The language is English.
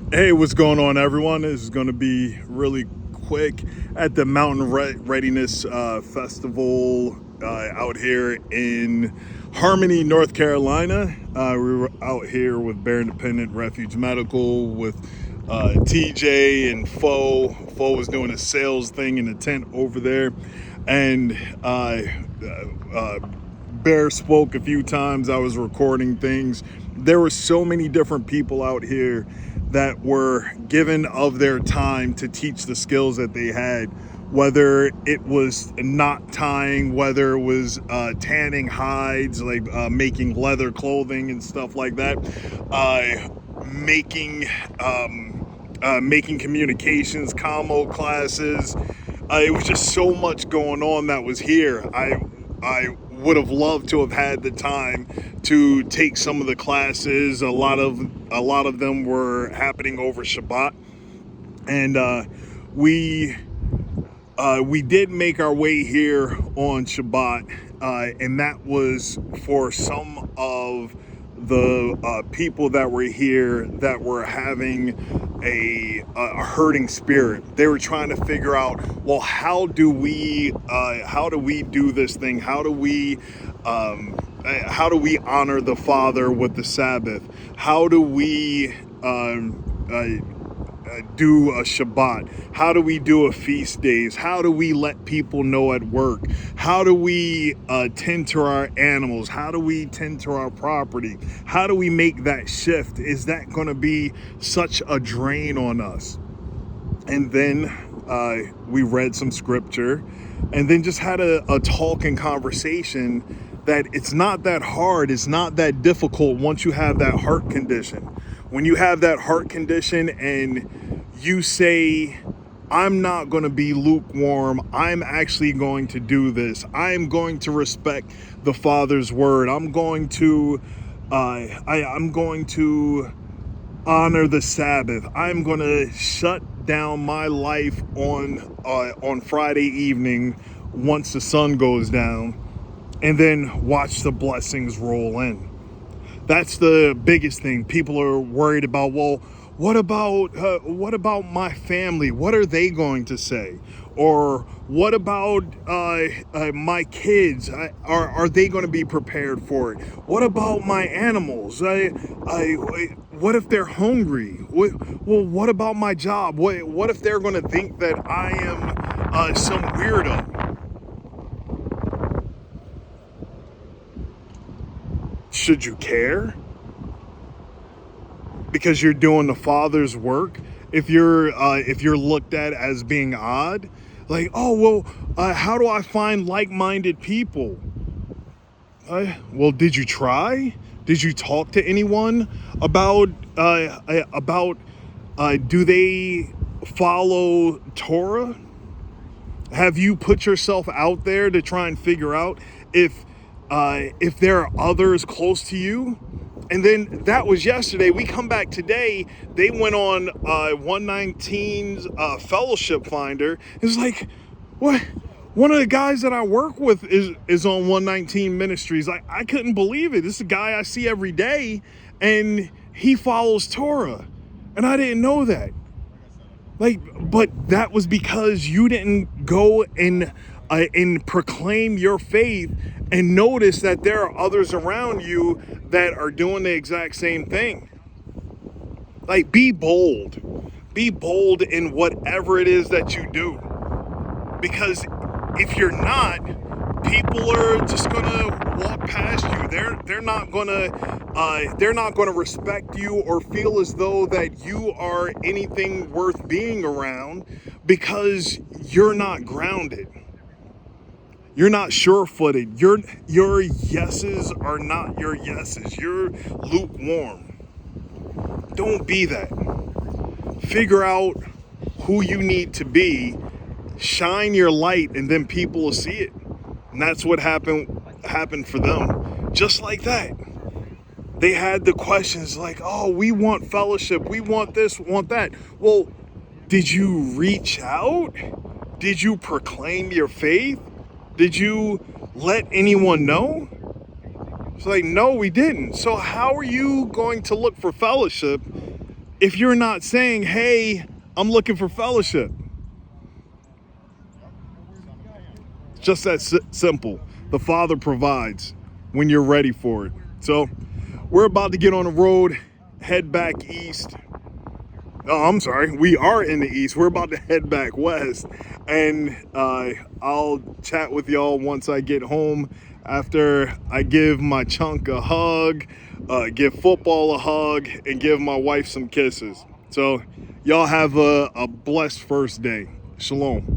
Hey, what's going on, everyone? This is going to be really quick at the Mountain Readiness Festival out here in Harmony, North Carolina. We were out here with Bear Independent Refuge Medical with TJ and Foe. Foe was doing a sales thing in the tent over there. And uh, Bear spoke a few times. I was recording things. There were so many different people out here that were given of their time to teach the skills that they had, whether it was knot tying, whether it was tanning hides, like making leather clothing and stuff like that, making making communications, commo classes. It was just so much going on that was here. I would have loved to have had the time to take some of the classes. A lot of them were happening over Shabbat, and we we did make our way here on Shabbat, and that was for some of the people that were here that were having a hurting spirit. They were trying to figure out, well, how do we do this thing? How do we honor the Father with the Sabbath? How do we do a Shabbat? How do we do a feast days? How do we let people know at work? How do we tend to our animals? How do we tend to our property? How do we make that shift? Is that going to be such a drain on us? And then we read some scripture and then just had a talk and conversation that it's not that hard, it's not that difficult once you have that heart condition. When you have that heart condition and you say, I'm not going to be lukewarm, I'm actually going to do this, I'm going to respect the Father's word, I'm going to I'm going to honor the Sabbath. I'm going to shut down my life on Friday evening once the sun goes down, and then watch the blessings roll in. That's the biggest thing. People are worried about, well, what about my family? What are they going to say? Or what about my kids? Are they going to be prepared for it? What about my animals? What if they're hungry? What about my job? What if they're going to think that I am some weirdo? Should you care? Because you're doing the Father's work. If you're looked at as being odd, like, oh well, how do I find like-minded people? Well, did you try? Did you talk to anyone about do they follow Torah? Have you put yourself out there to try and figure out if there are others close to you? And then that was yesterday. We come back today. They went on 119's Fellowship Finder. It's like, what? One of the guys that I work with is on 119 Ministries. I couldn't believe it. This is a guy I see every day, and he follows Torah, and I didn't know that. Like, but that was because you didn't go and proclaim your faith and notice that there are others around you that are doing the exact same thing. Like, be bold. Be bold in whatever it is that you do. Because if you're not, people are just gonna walk past you. They're not gonna respect you or feel as though that you are anything worth being around because you're not grounded. You're not sure-footed. Your yeses are not your yeses. You're lukewarm. Don't be that. Figure out who you need to be, shine your light, and then people will see it. And that's what happened for them. Just like that. They had the questions like, oh, we want fellowship, we want this, want that. Well, did you reach out? Did you proclaim your faith? Did you let anyone know? It's like, no, we didn't. So how are you going to look for fellowship if you're not saying, hey, I'm looking for fellowship? It's just that simple. The Father provides when you're ready for it. So we're about to get on the road, head back east. Oh, I'm sorry. We are in the east. We're about to head back west. And I'll chat with y'all once I get home after I give my chunk a hug, give football a hug, and give my wife some kisses. So y'all have a blessed first day. Shalom.